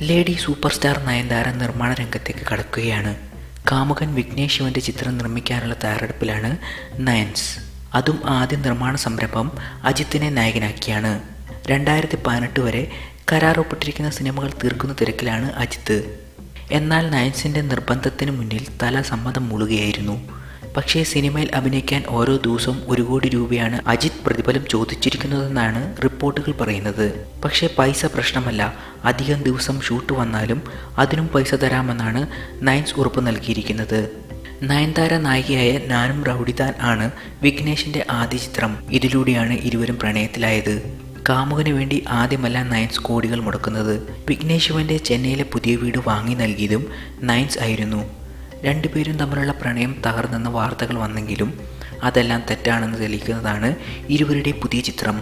Lady super star Nayanthara നിർമ്മാണ രംഗത്തേക്ക് കടക്കുകയാണ്. കാമുകൻ വിഘ്നേഷ് ശിവന്റെ ചിത്രം നിർമ്മിക്കാനുള്ള തയ്യാറെടുപ്പിലാണ് നയൻസ്. അതും ആദ്യ നിർമ്മാണ സംരംഭം അജിത്തിനെ നായകനാക്കിയാണ്. 2018 വരെ കരാർ ഒപ്പിട്ടിരിക്കുന്ന സിനിമകൾ തീർക്കുന്ന തിരക്കിലാണ് അജിത്ത്. എന്നാൽ നയൻസിൻ്റെ നിർബന്ധത്തിന് മുന്നിൽ തല സമ്മതം മൂളുകയായിരുന്നു. പക്ഷേ സിനിമയിൽ അഭിനയിക്കാൻ ഓരോ ദിവസവും 1 കോടി രൂപയാണ് അജിത്ത് പ്രതിഫലം ചോദിച്ചിരിക്കുന്നതെന്നാണ് റിപ്പോർട്ടുകൾ പറയുന്നത്. പക്ഷേ പൈസ പ്രശ്നമല്ല, അധികം ദിവസം ഷൂട്ട് വന്നാലും അതിനും പൈസ തരാമെന്നാണ് നയൻസ് ഉറപ്പ് നൽകിയിരിക്കുന്നത്. നയൻതാര നായികയായ ഞാനും റൗഡിതാൻ ആണ് വിഘ്നേഷിൻ്റെ ആദ്യ ചിത്രം. ഇതിലൂടെയാണ് ഇരുവരും പ്രണയത്തിലായത്. കാമുകന് വേണ്ടി ആദ്യമല്ല നയൻസ് കോടികൾ മുടക്കുന്നത്. വിഘ്നേഷ് ശിവന്റെ ചെന്നൈയിലെ പുതിയ വീട് വാങ്ങി നൽകിയതും നയൻസ് ആയിരുന്നു. രണ്ടുപേരും തമ്മിലുള്ള പ്രണയം തകർന്നെന്ന വാർത്തകൾ വന്നെങ്കിലും അതെല്ലാം തെറ്റാണെന്ന് തെളിയിക്കുന്നതാണ് ഇരുവരുടെയും പുതിയ ചിത്രം.